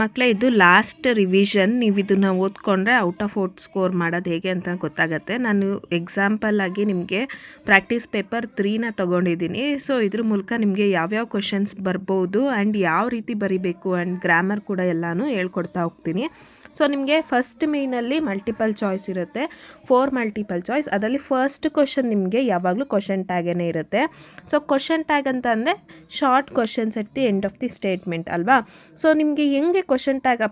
ಮಕ್ಕಳೇ, ಇದು last revision. ನೀವು ಇದನ್ನು ಓದ್ಕೊಂಡ್ರೆ ಔಟ್ ಆಫ್ ಔಟ್ ಸ್ಕೋರ್ ಮಾಡೋದು ಹೇಗೆ ಅಂತ ಗೊತ್ತಾಗುತ್ತೆ. ನಾನು ಎಕ್ಸಾಂಪಲ್ ಆಗಿ ನಿಮಗೆ ಪ್ರಾಕ್ಟೀಸ್ ಪೇಪರ್ 3ನ ತೊಗೊಂಡಿದ್ದೀನಿ. ಸೊ ಇದ್ರ ಮೂಲಕ ನಿಮಗೆ ಯಾವ್ಯಾವ ಕ್ವೆಶನ್ಸ್ ಬರ್ಬೋದು ಆ್ಯಂಡ್ ಯಾವ ರೀತಿ ಬರಿಬೇಕು ಆ್ಯಂಡ್ ಗ್ರಾಮರ್ ಕೂಡ ಎಲ್ಲನೂ ಹೇಳ್ಕೊಡ್ತಾ ಹೋಗ್ತೀನಿ. ಸೊ ನಿಮಗೆ ಫಸ್ಟ್ ಮೇಯ್ನಲ್ಲಿ ಮಲ್ಟಿಪಲ್ ಚಾಯ್ಸ್ ಇರುತ್ತೆ, 4 ಮಲ್ಟಿಪಲ್ ಚಾಯ್ಸ್. ಅದರಲ್ಲಿ ಫಸ್ಟ್ ಕ್ವೆಶನ್ ನಿಮಗೆ ಯಾವಾಗಲೂ ಕ್ವೆಶನ್ ಟ್ಯಾಗೇ ಇರುತ್ತೆ. ಸೊ ಕ್ವೆಶನ್ ಟ್ಯಾಗ್ ಅಂತ ಅಂದರೆ short questions at the end of the statement ಅಲ್ವಾ. ಸೊ ನಿಮಗೆ ಹೆಂಗೆ ಕ್ವೆಶನ್ ಟ್ಯಾಗ್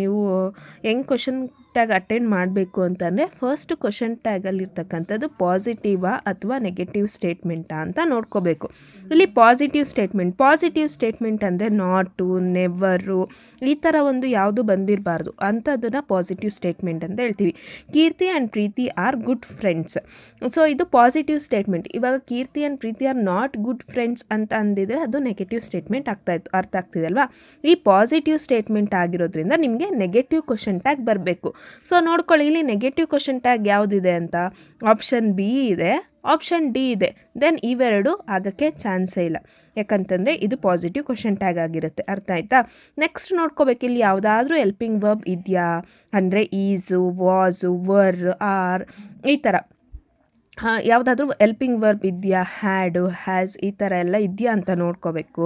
ನೀವು ಹೆಂಗೆ ಕ್ವೆಶನ್ ಟ್ಯಾಗ್ ಅಟೆಂಡ್ ಮಾಡಬೇಕು ಅಂತಂದರೆ ಫಸ್ಟ್ ಕ್ವೆಶನ್ ಟ್ಯಾಗಲ್ಲಿರ್ತಕ್ಕಂಥದ್ದು ಪಾಸಿಟಿವಾ ಅಥವಾ ನೆಗೆಟಿವ್ ಸ್ಟೇಟ್ಮೆಂಟಾ ಅಂತ ನೋಡ್ಕೋಬೇಕು. ಇಲ್ಲಿ ಪಾಸಿಟಿವ್ ಸ್ಟೇಟ್ಮೆಂಟ್ ಅಂದರೆ ನಾಟು, ನೆವರು, ಈ ಥರ ಒಂದು ಯಾವುದು ಬಂದಿರಬಾರ್ದು ಅಂಥದ್ದನ್ನು ಪಾಸಿಟಿವ್ ಸ್ಟೇಟ್ಮೆಂಟ್ ಅಂತ ಹೇಳ್ತೀವಿ. Keerthi and Preethi are good friends. So ಇದು ಪಾಸಿಟಿವ್ ಸ್ಟೇಟ್ಮೆಂಟ್. ಇವಾಗ Keerthi and Preethi are not good friends ಅಂತ ಅಂದಿದ್ರೆ ಅದು ನೆಗೆಟಿವ್ ಸ್ಟೇಟ್ಮೆಂಟ್ ಅರ್ಥ ಆಗ್ತಿದೆ ಅಲ್ವಾ. ಈ ಪಾಸಿಟಿವ್ ಸ್ಟೇಟ್ಮೆಂಟ್ ಆಗಿರೋದ್ರಿಂದ ನಿಮಗೆ ನೆಗೆಟಿವ್ ಕ್ವೆಶನ್ ಟ್ಯಾಗ್ ಬರಬೇಕು. ಸೊ ನೋಡ್ಕೊಳ್ಳಿ, ಇಲ್ಲಿ ನೆಗೆಟಿವ್ ಕ್ವೆಶನ್ ಟ್ಯಾಗ್ ಯಾವುದಿದೆ ಅಂತ ಆಪ್ಷನ್ ಬಿ ಇದೆ, ಆಪ್ಷನ್ ಡಿ ಇದೆ. ದೆನ್ ಇವೆರಡು ಆಗೋಕ್ಕೆ ಚಾನ್ಸೇ ಇಲ್ಲ, ಯಾಕಂತಂದರೆ ಇದು ಪಾಸಿಟಿವ್ ಕ್ವೆಶನ್ ಟ್ಯಾಗ್ ಆಗಿರುತ್ತೆ. ಅರ್ಥ ಆಯ್ತಾ. ನೆಕ್ಸ್ಟ್ ನೋಡ್ಕೋಬೇಕು, ಇಲ್ಲಿ ಯಾವುದಾದ್ರೂ ಹೆಲ್ಪಿಂಗ್ ವರ್ಬ್ ಇದೆಯಾ ಅಂದರೆ ಈಸು, ವಾಸು, ವರ್, ಆರ್, ಈ ಥರ ಯಾವುದಾದ್ರೂ ಹೆಲ್ಪಿಂಗ್ ವರ್ಬ್ ಇದೆಯಾ, ಹ್ಯಾಡು, ಹ್ಯಾಸ್, ಈ ಥರ ಎಲ್ಲ ಇದೆಯಾ ಅಂತ ನೋಡ್ಕೋಬೇಕು.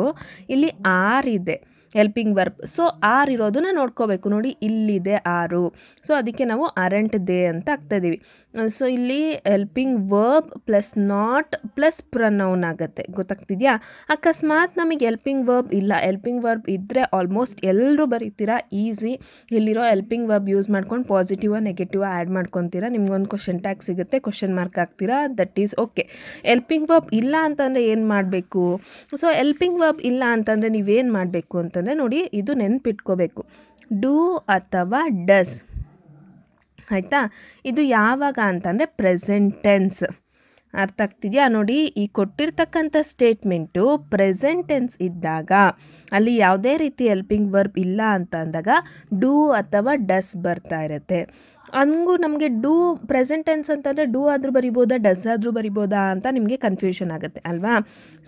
ಇಲ್ಲಿ ಆರ್ ಇದೆ ಹೆಲ್ಪಿಂಗ್ ವರ್ಬ್. ಸೊ ಆರ್ ಇರೋದನ್ನ ನೋಡ್ಕೋಬೇಕು. ನೋಡಿ ಇಲ್ಲಿದೆ ಆರು. ಸೊ ಅದಕ್ಕೆ ನಾವು ಅರೆಂಟ್ ದೇ ಅಂತ ಹಾಕ್ತಾಯಿದ್ದೀವಿ. ಸೊ ಇಲ್ಲಿ helping verb plus not plus pronoun ಆಗುತ್ತೆ. ಗೊತ್ತಾಗ್ತಿದೆಯಾ. ಅಕಸ್ಮಾತ್ ನಮಗೆ ಹೆಲ್ಪಿಂಗ್ ವರ್ಬ್ ಇಲ್ಲ, ಹೆಲ್ಪಿಂಗ್ ವರ್ಬ್ ಇದ್ದರೆ ಆಲ್ಮೋಸ್ಟ್ ಎಲ್ಲರೂ ಬರೀತೀರಾ ಈಸಿ. ಇಲ್ಲಿರೋ ಹೆಲ್ಪಿಂಗ್ ವರ್ಬ್ ಯೂಸ್ ಮಾಡ್ಕೊಂಡು ಪಾಸಿಟಿವ್ ನೆಗೆಟಿವ್ ಆ್ಯಡ್ ಮಾಡ್ಕೊತೀರಾ, ನಿಮ್ಗೊಂದು ಕ್ವೆಶನ್ ಟ್ಯಾಗ್ ಸಿಗುತ್ತೆ, ಕ್ವೆಶನ್ ಮಾರ್ಕ್ ಹಾಕ್ತೀರಾ, that is okay. Helping verb ಇಲ್ಲ ಅಂತಂದರೆ ಏನು ಮಾಡಬೇಕು. ಸೊ ಹೆಲ್ಪಿಂಗ್ ವರ್ಬ್ ಇಲ್ಲ ಅಂತಂದರೆ ನೀವೇನು ಮಾಡಬೇಕು ಅಂತಂದರೆ ನೋಡಿ, ಇದು ನೆನ್ಪಿಟ್ಕೋಬೇಕು, ಡೂ ಅಥವಾ ಡಸ್. ಆಯಿತಾ. ಇದು ಯಾವಾಗ ಅಂತಂದರೆ ಪ್ರೆಸೆಂಟ್ ಟೆನ್ಸ್. ಅರ್ಥ ಆಗ್ತಿದೆಯಾ. ನೋಡಿ, ಈ ಕೊಟ್ಟಿರ್ತಕ್ಕಂಥ ಸ್ಟೇಟ್ಮೆಂಟು ಪ್ರೆಸೆಂಟ್ ಟೆನ್ಸ್ ಇದ್ದಾಗ ಅಲ್ಲಿ ಯಾವುದೇ ರೀತಿ ಹೆಲ್ಪಿಂಗ್ ವರ್ಬ್ ಇಲ್ಲ ಅಂತ ಅಂದಾಗ ಡೂ ಅಥವಾ ಡಸ್ ಬರ್ತಾ ಇರುತ್ತೆ. ಹಂಗೂ ನಮಗೆ ಡೂ ಪ್ರೆಸೆಂಟ್ ಟೆನ್ಸ್ ಅಂತಂದರೆ ಡೂ ಆದರೂ ಬರಿಬೋದಾ, ಡಸ್ ಆದರೂ ಬರಿಬೋದಾ ಅಂತ ನಿಮಗೆ ಕನ್ಫ್ಯೂಷನ್ ಆಗುತ್ತೆ ಅಲ್ವಾ.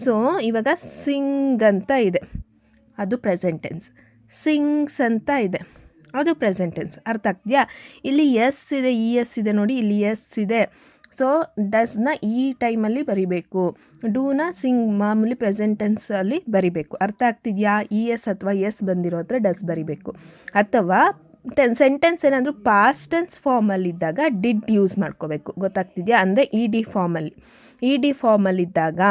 ಸೊ ಇವಾಗ ಸಿಂಗ್ ಅಂತ ಇದೆ, ಅದು ಪ್ರೆಸೆಂಟ್ ಟೆನ್ಸ್. ಸಿಂಗ್ಸ್ ಅಂತ ಇದೆ, ಅದು ಪ್ರೆಸೆಂಟ್ ಟೆನ್ಸ್. ಅರ್ಥ ಆಗ್ತಿದೆಯಾ. ಇಲ್ಲಿ ಎಸ್ ಇದೆ, ಇ ಎಸ್ ಇದೆ, ನೋಡಿ ಇಲ್ಲಿ ಎಸ್ ಇದೆ. ಸೊ ಡಸ್ನ ಈ ಟೈಮಲ್ಲಿ ಬರಿಬೇಕು, ಡೂನ ಸಿಂಗ್ ಮಾಮೂಲಿ ಪ್ರೆಸೆಂಟ್ ಟೆನ್ಸಲ್ಲಿ ಬರಿಬೇಕು. ಅರ್ಥ ಆಗ್ತಿದೆಯಾ. ಇ ಎಸ್ ಅಥವಾ ಎಸ್ ಬಂದಿರೋ ಹತ್ರ ಡಸ್ ಬರಿಬೇಕು. ಅಥವಾ ಸೆಂಟೆನ್ಸ್ ಏನಾದರೂ ಪಾಸ್ಟ್ ಟೆನ್ಸ್ ಫಾರ್ಮಲ್ಲಿದ್ದಾಗ ಡಿಡ್ ಯೂಸ್ ಮಾಡ್ಕೋಬೇಕು. ಗೊತ್ತಾಗ್ತಿದೆಯಾ. ಅಂದರೆ ಇ ಡಿ ಫಾರ್ಮಲ್ಲಿದ್ದಾಗ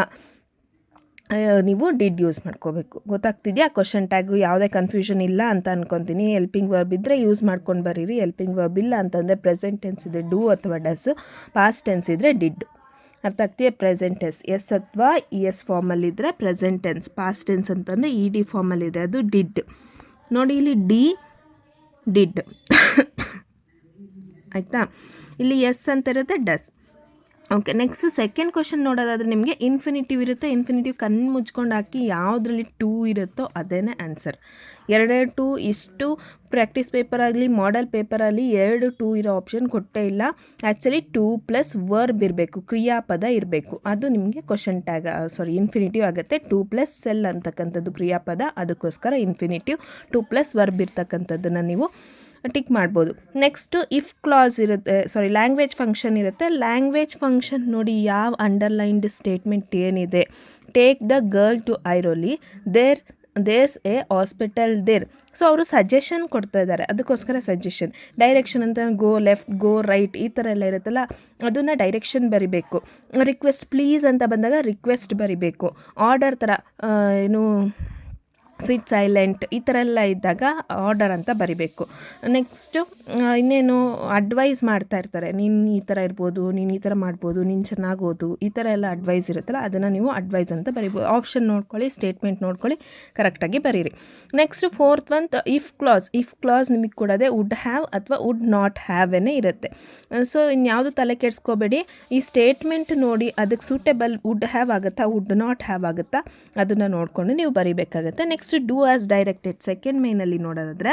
ನೀವು ಡಿಡ್ ಯೂಸ್ ಮಾಡ್ಕೋಬೇಕು. ಗೊತ್ತಾಗ್ತಿದೆಯಾ. ಕ್ವೆಶನ್ ಟ್ಯಾಗು ಯಾವುದೇ ಕನ್ಫ್ಯೂಷನ್ ಇಲ್ಲ ಅಂತ ಅನ್ಕೊತೀನಿ. ಹೆಲ್ಪಿಂಗ್ ವರ್ಬ್ ಇದ್ದರೆ ಯೂಸ್ ಮಾಡ್ಕೊಂಡು ಬರೀರಿ. ಹೆಲ್ಪಿಂಗ್ ವರ್ಬ್ ಇಲ್ಲ ಅಂತಂದರೆ ಪ್ರೆಸೆಂಟ್ ಟೆನ್ಸ್ ಇದೆ ಡೂ ಅಥವಾ ಡಸ್ಸು, ಪಾಸ್ಟ್ ಟೆನ್ಸ್ ಇದ್ದರೆ ಡಿಡ್. ಅರ್ಥ ಆಗ್ತಿದೆ. ಪ್ರೆಸೆಂಟ್ ಟೆನ್ಸ್ ಎಸ್ ಅಥವಾ ಇ ಎಸ್ ಫಾರ್ಮಲ್ಲಿದ್ದರೆ ಪ್ರೆಸೆಂಟ್ ಟೆನ್ಸ್, ಪಾಸ್ಟ್ ಟೆನ್ಸ್ ಅಂತಂದರೆ ಇ ಡಿ ಫಾರ್ಮಲ್ಲಿದೆ, ಅದು ಡಿಡ್. ನೋಡಿ ಇಲ್ಲಿ ಡಿಡ್ ಆಯಿತಾ. ಇಲ್ಲಿ ಎಸ್ ಅಂತ ಇರುತ್ತೆ, does. Okay. Next second question ನೋಡೋದಾದರೆ ನಿಮಗೆ ಇನ್ಫಿನಿಟಿವ್ ಇರುತ್ತೆ. ಇನ್ಫಿನಿಟಿವ್ ಕಣ್ಣು ಮುಚ್ಕೊಂಡು ಹಾಕಿ ಯಾವುದ್ರಲ್ಲಿ 2 ಇರುತ್ತೋ ಅದೇ ಆನ್ಸರ್. 2 ಇಷ್ಟು ಪ್ರಾಕ್ಟೀಸ್ ಪೇಪರಾಗಲಿ ಮಾಡೆಲ್ ಪೇಪರಲ್ಲಿ 2 ಇರೋ ಆಪ್ಷನ್ ಕೊಟ್ಟೇ ಇಲ್ಲ. ಆ್ಯಕ್ಚುಲಿ 2+ ವರ್ಬ್ ಇರಬೇಕು, ಕ್ರಿಯಾಪದ ಇರಬೇಕು. ಅದು ನಿಮಗೆ ಕ್ವೆಶನ್ ಟ್ಯಾಗ್ ಇನ್ಫಿನಿಟಿವ್ ಆಗುತ್ತೆ. 2+ ಸೆಲ್ ಅಂತಕ್ಕಂಥದ್ದು ಕ್ರಿಯಾಪದ, ಅದಕ್ಕೋಸ್ಕರ ಇನ್ಫಿನಿಟಿವ್. 2+ ವರ್ಬ್ ಇರ್ತಕ್ಕಂಥದ್ದನ್ನು ನೀವು ಟಿಕ್ ಮಾಡ್ಬೋದು. ನೆಕ್ಸ್ಟು ಇಫ್ ಕ್ಲಾಸ್ ಇರುತ್ತೆ, ಲ್ಯಾಂಗ್ವೇಜ್ ಫಂಕ್ಷನ್ ಇರುತ್ತೆ. ಲ್ಯಾಂಗ್ವೇಜ್ ಫಂಕ್ಷನ್ ನೋಡಿ ಯಾವ ಅಂಡರ್ಲೈನ್ಡ್ ಸ್ಟೇಟ್ಮೆಂಟ್ ಏನಿದೆ. Take the girl to Airoli, there's a hospital there. So ಅವರು ಸಜೆಷನ್ ಕೊಡ್ತಾ ಇದ್ದಾರೆ, ಅದಕ್ಕೋಸ್ಕರ ಸಜೆಷನ್. ಡೈರೆಕ್ಷನ್ ಅಂತ ಗೋ ಲೆಫ್ಟ್, ಗೋ ರೈಟ್, ಈ ಥರ ಎಲ್ಲ ಇರುತ್ತಲ್ಲ, ಅದನ್ನು ಡೈರೆಕ್ಷನ್ ಬರಿಬೇಕು. ರಿಕ್ವೆಸ್ಟ್ ಪ್ಲೀಸ್ ಅಂತ ಬಂದಾಗ ರಿಕ್ವೆಸ್ಟ್ ಬರಿಬೇಕು. ಆರ್ಡರ್ ಥರ ಏನು ಸಿಟ್ ಸೈಲೆಂಟ್, ಈ ಥರ ಎಲ್ಲ ಇದ್ದಾಗ ಆರ್ಡರ್ ಅಂತ ಬರಿಬೇಕು. ನೆಕ್ಸ್ಟು ಇನ್ನೇನು ಅಡ್ವೈಸ್ ಮಾಡ್ತಾ ಇರ್ತಾರೆ, ನೀನು ಈ ಥರ ಇರ್ಬೋದು, ನೀನು ಈ ಥರ ಮಾಡ್ಬೋದು, ನೀನು ಚೆನ್ನಾಗಿ ಓದು, ಈ ಥರ ಎಲ್ಲ ಅಡ್ವೈಸ್ ಇರುತ್ತಲ್ಲ, ಅದನ್ನು ನೀವು ಅಡ್ವೈಸ್ ಅಂತ ಬರಿಬೋದು. ಆಪ್ಷನ್ ನೋಡ್ಕೊಳ್ಳಿ, ಸ್ಟೇಟ್ಮೆಂಟ್ ನೋಡ್ಕೊಳ್ಳಿ, ಕರೆಕ್ಟಾಗಿ ಬರೀರಿ. ನೆಕ್ಸ್ಟ್ ಫೋರ್ತ್ ಇಫ್ ಕ್ಲಾಸ್ ನಿಮಗೆ ಕೊಡೋದೆ ವುಡ್ ಹ್ಯಾವ್ ಅಥವಾ ವುಡ್ ನಾಟ್ ಹ್ಯಾವ್ ಏನೇ ಇರುತ್ತೆ. ಸೊ ಇನ್ಯಾವುದು ತಲೆ ಕೆಡಿಸ್ಕೋಬೇಡಿ. ಈ ಸ್ಟೇಟ್ಮೆಂಟ್ ನೋಡಿ ಅದಕ್ಕೆ ಸೂಟೇಬಲ್ ವುಡ್ ಹ್ಯಾವ್ ಆಗುತ್ತಾ ವುಡ್ ನಾಟ್ ಹ್ಯಾವ್ ಆಗುತ್ತಾ ಅದನ್ನು ನೋಡಿಕೊಂಡು ನೀವು ಬರೀಬೇಕಾಗತ್ತೆ. Next next do as directed second ಮೇನಲ್ಲಿ ನೋಡೋದಾದರೆ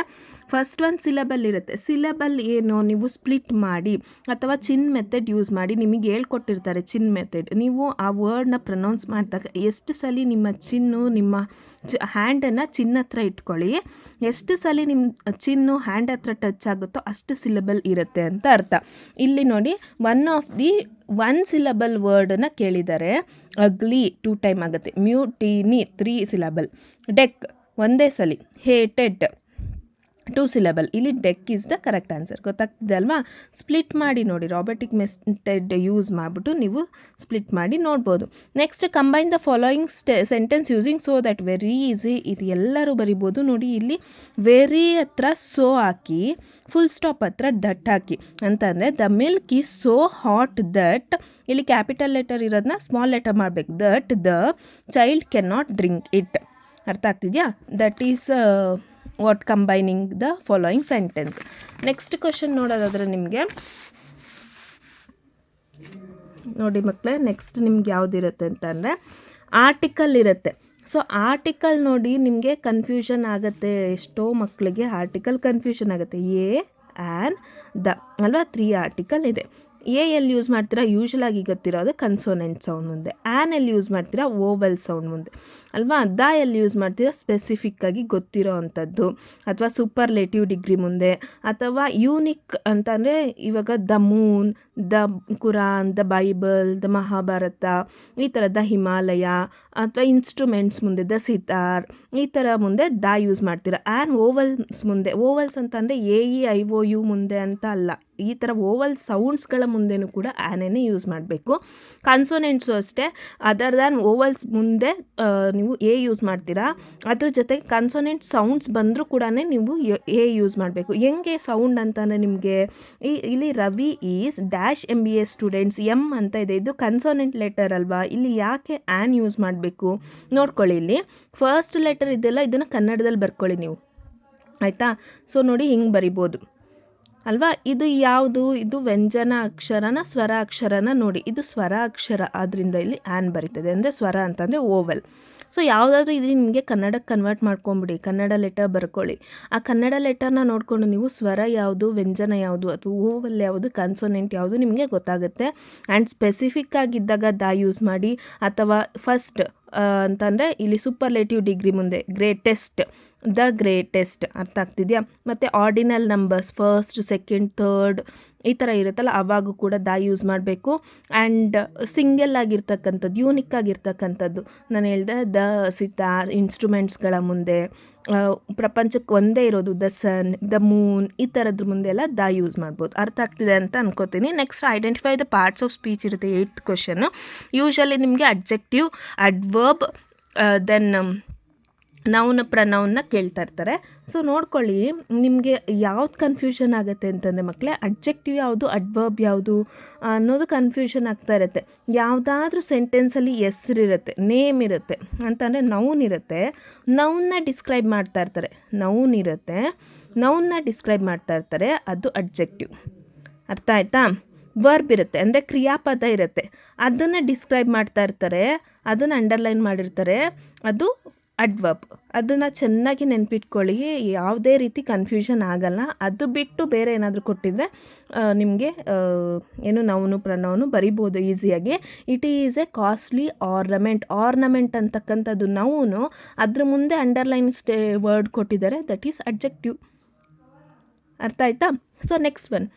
ಫಸ್ಟ್ ಒಂದು ಸಿಲಬಲ್ ಇರುತ್ತೆ. ಸಿಲಬಲ್ ಏನು, ನೀವು ಸ್ಪ್ಲಿಟ್ ಮಾಡಿ ಅಥವಾ ಚಿನ್ ಮೆಥಡ್ ಯೂಸ್ ಮಾಡಿ. ನಿಮಗೆ ಹೇಳ್ಕೊಟ್ಟಿರ್ತಾರೆ ಚಿನ್ ಮೆಥಡ್. ನೀವು ಆ ವರ್ಡ್ನ ಪ್ರೊನೌನ್ಸ್ ಮಾಡಿದಾಗ ಎಷ್ಟು ಸಲ ನಿಮ್ಮ ಚಿನ್ನು ನಿಮ್ಮ ಹ್ಯಾಂಡನ್ನು ಚಿನ್ನ ಹತ್ರ ಇಟ್ಕೊಳ್ಳಿ, ಎಷ್ಟು ಸಲ ನಿಮ್ಮ ಚಿನ್ನು ಹ್ಯಾಂಡ್ ಹತ್ರ ಟಚ್ ಆಗುತ್ತೋ ಅಷ್ಟು ಸಿಲಬಲ್ ಇರುತ್ತೆ ಅಂತ ಅರ್ಥ. ಇಲ್ಲಿ ನೋಡಿ ಒನ್ ಸಿಲಬಲ್ ವರ್ಡನ್ನು ಕೇಳಿದ್ದಾರೆ. ಅಗ್ಲಿ 2 ಟೈಮ್ ಆಗುತ್ತೆ, ಮ್ಯೂಟಿನಿ 3 ಸಿಲಬಲ್, ಡೆಕ್ ಒಂದೇ ಸಲ, ಹೇಟೆಡ್ 2 ಸಿಲಬಲ್. ಇಲ್ಲಿ deck is the correct answer. ಗೊತ್ತಾಗ್ತಿದೆ ಅಲ್ವಾ? ಸ್ಪ್ಲಿಟ್ ಮಾಡಿ ನೋಡಿ, ರಾಬೋಟಿಕ್ ಮೆಥಡ್ ಯೂಸ್ ಮಾಡಿಬಿಟ್ಟು ನೀವು ಸ್ಪ್ಲಿಟ್ ಮಾಡಿ ನೋಡ್ಬೋದು. Next combine the following sentence using so that, very easy. ಇದು ಎಲ್ಲರೂ ಬರಿಬೋದು ನೋಡಿ. ಇಲ್ಲಿ ವೆರಿ ಹತ್ರ ಸೋ ಹಾಕಿ, ಫುಲ್ ಸ್ಟಾಪ್ ಹತ್ರ ದಟ್ ಹಾಕಿ. ಅಂತಂದರೆ the milk is so hot that, ಇಲ್ಲಿ ಕ್ಯಾಪಿಟಲ್ ಲೆಟರ್ ಇರೋದನ್ನ ಸ್ಮಾಲ್ ಲೆಟರ್ ಮಾಡಬೇಕು. That the child can not drink it. ಅರ್ಥ ಆಗ್ತಿದೆಯಾ? That is what combining the following sentence. Next question ನೋಡೋದಾದರೆ ನಿಮಗೆ ನೋಡಿ ಮಕ್ಕಳೇ, ನೆಕ್ಸ್ಟ್ ನಿಮ್ಗೆ ಯಾವುದಿರುತ್ತೆ ಅಂತಂದರೆ ಆರ್ಟಿಕಲ್ ಇರುತ್ತೆ. ಸೊ ಆರ್ಟಿಕಲ್ ನೋಡಿ ನಿಮಗೆ ಕನ್ಫ್ಯೂಷನ್ ಆಗುತ್ತೆ, ಎಷ್ಟೋ ಮಕ್ಕಳಿಗೆ ಆರ್ಟಿಕಲ್ ಕನ್ಫ್ಯೂಷನ್ ಆಗುತ್ತೆ. ಎ, ಆ್ಯನ್, ದ ಅಲ್ವಾ, 3 ಆರ್ಟಿಕಲ್ ಇದೆ. ಎ ಎಲ್ಲಿ ಯೂಸ್ ಮಾಡ್ತೀರಾ? ಯೂಶ್ವಲಾಗಿ ಗೊತ್ತಿರೋದು ಕನ್ಸೋನೆಂಟ್ ಸೌಂಡ್ ಮುಂದೆ. ಆ್ಯನ್ ಎಲ್ಲಿ ಯೂಸ್ ಮಾಡ್ತೀರಾ? ಓವಲ್ ಸೌಂಡ್ ಮುಂದೆ ಅಲ್ವಾ. ದ ಎಲ್ಲಿ ಯೂಸ್ ಮಾಡ್ತೀರಾ? ಸ್ಪೆಸಿಫಿಕ್ಕಾಗಿ ಗೊತ್ತಿರೋ ಅಂಥದ್ದು ಅಥವಾ ಸೂಪರ್ಲೇಟಿವ್ ಡಿಗ್ರಿ ಮುಂದೆ. ಅಥವಾ ಯೂನಿಕ್ ಅಂತಂದರೆ ಇವಾಗ the Moon, the Quran, the Bible, the Mahabharata, ಈ ಥರ ದ ಹಿಮಾಲಯ ಅಥವಾ ಇನ್ಸ್ಟ್ರೂಮೆಂಟ್ಸ್ ಮುಂದೆ ದ ಸಿತಾರ್, ಈ ಥರ ಮುಂದೆ ದ ಯೂಸ್ ಮಾಡ್ತೀರಾ. ಆ್ಯನ್ ಓವಲ್ಸ್ ಮುಂದೆ, ಓವಲ್ಸ್ ಅಂತಂದರೆ AEIOU ಮುಂದೆ ಅಂತ ಅಲ್ಲ, ಈ ಥರ ಓವಲ್ ಸೌಂಡ್ಸ್ಗಳ ಮುಂದೆನೂ ಕೂಡ ಆ್ಯನೇ ಯೂಸ್ ಮಾಡಬೇಕು. ಕನ್ಸೋನೆಂಟ್ಸು ಅಷ್ಟೇ, ಅದರ್ ದ್ಯಾನ್ ಓವಲ್ಸ್ ಮುಂದೆ ನೀವು ಎ ಯೂಸ್ ಮಾಡ್ತೀರಾ. ಅದ್ರ ಜೊತೆಗೆ ಕನ್ಸೋನೆಂಟ್ ಸೌಂಡ್ಸ್ ಬಂದರೂ ಕೂಡ ನೀವು ಎ ಯೂಸ್ ಮಾಡಬೇಕು. ಹೆಂಗೆ ಸೌಂಡ್ ಅಂತಂದರೆ ನಿಮಗೆ ಇಲ್ಲಿ Ravi is dash MBA students, M ಅಂತ ಇದೆ, ಇದು ಕನ್ಸೋನೆಂಟ್ ಲೆಟರ್ ಅಲ್ವಾ. ಇಲ್ಲಿ ಯಾಕೆ ಆ್ಯನ್ ಯೂಸ್ ಮಾಡಬೇಕು ನೋಡ್ಕೊಳ್ಳಿ. ಇಲ್ಲಿ ಫಸ್ಟ್ ಲೆಟರ್ ಇದೆಲ್ಲ, ಇದನ್ನು ಕನ್ನಡದಲ್ಲಿ ಬರ್ಕೊಳ್ಳಿ ನೀವು, ಆಯಿತಾ. ಸೊ ನೋಡಿ ಹಿಂಗೆ ಬರಿಬೋದು ಅಲ್ವಾ. ಇದು ಯಾವುದು? ಇದು ವ್ಯಂಜನ ಅಕ್ಷರನ ಸ್ವರ ಅಕ್ಷರನ ನೋಡಿ, ಇದು ಸ್ವರ ಅಕ್ಷರ, ಆದ್ದರಿಂದ ಇಲ್ಲಿ ಆ್ಯನ್ ಬರೀತದೆ. ಅಂದರೆ ಸ್ವರ ಅಂತಂದರೆ ಓವಲ್. ಸೊ ಯಾವುದಾದ್ರೂ ಇದು ನಿಮಗೆ ಕನ್ನಡಕ್ಕೆ ಕನ್ವರ್ಟ್ ಮಾಡ್ಕೊಂಬಿಡಿ, ಕನ್ನಡ ಲೆಟರ್ ಬರ್ಕೊಳ್ಳಿ. ಆ ಕನ್ನಡ ಲೆಟರ್ನ ನೋಡಿಕೊಂಡು ನೀವು ಸ್ವರ ಯಾವುದು, ವ್ಯಂಜನ ಯಾವುದು, ಅಥವಾ ಓವಲ್ ಯಾವುದು, ಕನ್ಸೋನೆಂಟ್ ಯಾವುದು ನಿಮಗೆ ಗೊತ್ತಾಗುತ್ತೆ. ಆ್ಯಂಡ್ ಸ್ಪೆಸಿಫಿಕ್ ಆಗಿದ್ದಾಗ ದ ಯೂಸ್ ಮಾಡಿ. ಅಥವಾ ಫಸ್ಟ್ ಅಂತಂದರೆ ಇಲ್ಲಿ ಸೂಪರ್ಲೇಟಿವ್ ಡಿಗ್ರಿ ಮುಂದೆ ಗ್ರೇಟೆಸ್ಟ್, ದ ಗ್ರೇಟೆಸ್ಟ್. ಅರ್ಥ ಆಗ್ತಿದೆಯಾ? ಮತ್ತು ordinal numbers first, second, third ಈ ಥರ ಇರುತ್ತಲ್ಲ, ಆವಾಗೂ ಕೂಡ ದ ಯೂಸ್ ಮಾಡಬೇಕು. ಆ್ಯಂಡ್ ಸಿಂಗಲ್ ಆಗಿರ್ತಕ್ಕಂಥದ್ದು, ಯೂನಿಕ್ ಆಗಿರ್ತಕ್ಕಂಥದ್ದು ನಾನು ಹೇಳಿದೆ, ದ ಸಿತಾರ್, ಇನ್ಸ್ಟ್ರೂಮೆಂಟ್ಸ್ಗಳ ಮುಂದೆ, ಪ್ರಪಂಚಕ್ಕೆ ಒಂದೇ ಇರೋದು ದ ಸನ್, ದ ಮೂನ್, ಈ ಥರದ್ರ ಮುಂದೆ ಎಲ್ಲ ದ ಯೂಸ್ ಮಾಡ್ಬೋದು. ಅರ್ಥ ಆಗ್ತಿದೆ ಅಂತ ಅನ್ಕೋತೀನಿ. Next identify the parts of speech ಇರುತ್ತೆ 8th ಕ್ವಶನ್ನು. ಯೂಶ್ವಲಿ ನಿಮಗೆ ಅಡ್ಜೆಕ್ಟಿವ್, ಅಡ್ವರ್ಬ್, ದೆನ್ ನೌನ್, ಪ್ರನೌನ್ನ ಕೇಳ್ತಾ ಇರ್ತಾರೆ. ಸೊ ನೋಡ್ಕೊಳ್ಳಿ, ನಿಮಗೆ ಯಾವ್ದು ಕನ್ಫ್ಯೂಷನ್ ಆಗುತ್ತೆ ಅಂತಂದರೆ ಮಕ್ಕಳೇ, ಅಡ್ಜೆಕ್ಟಿವ್ ಯಾವುದು, ಅಡ್ವರ್ಬ್ ಯಾವುದು ಅನ್ನೋದು ಕನ್ಫ್ಯೂಷನ್ ಆಗ್ತಾ ಇರುತ್ತೆ. ಯಾವುದಾದ್ರೂ ಸೆಂಟೆನ್ಸಲ್ಲಿ ಹೆಸರಿರುತ್ತೆ, ನೇಮ್ ಇರುತ್ತೆ, ಅಂತಂದರೆ ನೌನ್ ಇರುತ್ತೆ, ನೌನ್ನ ಡಿಸ್ಕ್ರೈಬ್ ಮಾಡ್ತಾ ಇರ್ತಾರೆ. ನೌನ್ ಇರುತ್ತೆ, ನೌನ್ನ ಡಿಸ್ಕ್ರೈಬ್ ಮಾಡ್ತಾ ಇರ್ತಾರೆ, ಅದು ಅಡ್ಜೆಕ್ಟಿವ್. ಅರ್ಥ ಆಯ್ತಾ? ವರ್ಬ್ ಇರುತ್ತೆ, ಅಂದರೆ ಕ್ರಿಯಾಪದ ಇರುತ್ತೆ, ಅದನ್ನು ಡಿಸ್ಕ್ರೈಬ್ ಮಾಡ್ತಾ ಇರ್ತಾರೆ, ಅದನ್ನು ಅಂಡರ್ಲೈನ್ ಮಾಡಿರ್ತಾರೆ, ಅದು ಅಡ್ವರ್ಬ್. ಅದನ್ನು ಚೆನ್ನಾಗಿ ನೆನ್ಪಿಟ್ಕೊಳ್ಳಿ, ಯಾವುದೇ ರೀತಿ ಕನ್ಫ್ಯೂಷನ್ ಆಗಲ್ಲ. ಅದು ಬಿಟ್ಟು ಬೇರೆ ಏನಾದರೂ ಕೊಟ್ಟಿದ್ದರೆ ನಿಮಗೆ ಏನು ನೌನು ಪ್ರನೌನು ಬರಿಬೋದು ಈಸಿಯಾಗಿ. It is A costly ornament. Ornament ಅಂತಕ್ಕಂಥದ್ದು ನೌನು, ಅದ್ರ ಮುಂದೆ ಅಂಡರ್ಲೈನ್ ವರ್ಡ್ ಕೊಟ್ಟಿದ್ದಾರೆ, ದಟ್ ಈಸ್ ಅಡ್ಜೆಕ್ಟಿವ್. ಅರ್ಥ ಆಯ್ತಾ? So next one,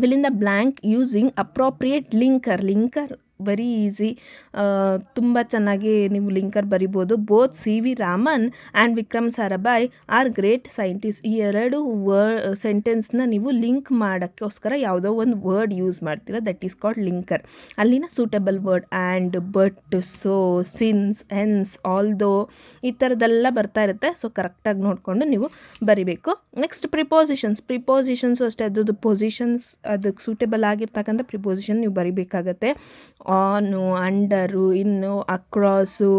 fill in the blank using appropriate linker. Linker very easy, ತುಂಬ ಚೆನ್ನಾಗಿ ನೀವು ಲಿಂಕರ್ ಬರಿಬೋದು. Both CV Raman and Vikram Sarabhai R great scientist. ಈ ಎರಡು ಸೆಂಟೆನ್ಸ್ನ ನೀವು ಲಿಂಕ್ ಮಾಡೋಕ್ಕೋಸ್ಕರ ಯಾವುದೋ ಒಂದು ವರ್ಡ್ ಯೂಸ್ ಮಾಡ್ತೀರಾ, ದಟ್ ಈಸ್ ಕಾಲ್ಡ್ ಲಿಂಕರ್. ಅಲ್ಲಿನ suitable word and, but, so, since, hence, although ಈ ಥರದ್ದೆಲ್ಲ ಬರ್ತಾ ಇರುತ್ತೆ. ಸೊ ಕರೆಕ್ಟಾಗಿ ನೋಡಿಕೊಂಡು ನೀವು ಬರಿಬೇಕು. ನೆಕ್ಸ್ಟ್ ಪ್ರಿಪೋಸಿಷನ್ಸು ಅಷ್ಟೇ, ಅದ್ರದ್ದು ಪೊಸಿಷನ್ಸ್ ಅದಕ್ಕೆ ಸೂಟೇಬಲ್ ಆಗಿರ್ತಕ್ಕಂಥ ಪ್ರಿಪೋಸಿಷನ್ ನೀವು ಬರಿಬೇಕಾಗತ್ತೆ. ಆನು, ಅಂಡರು, ಇನ್ನು, ಅಕ್ರಾಸು,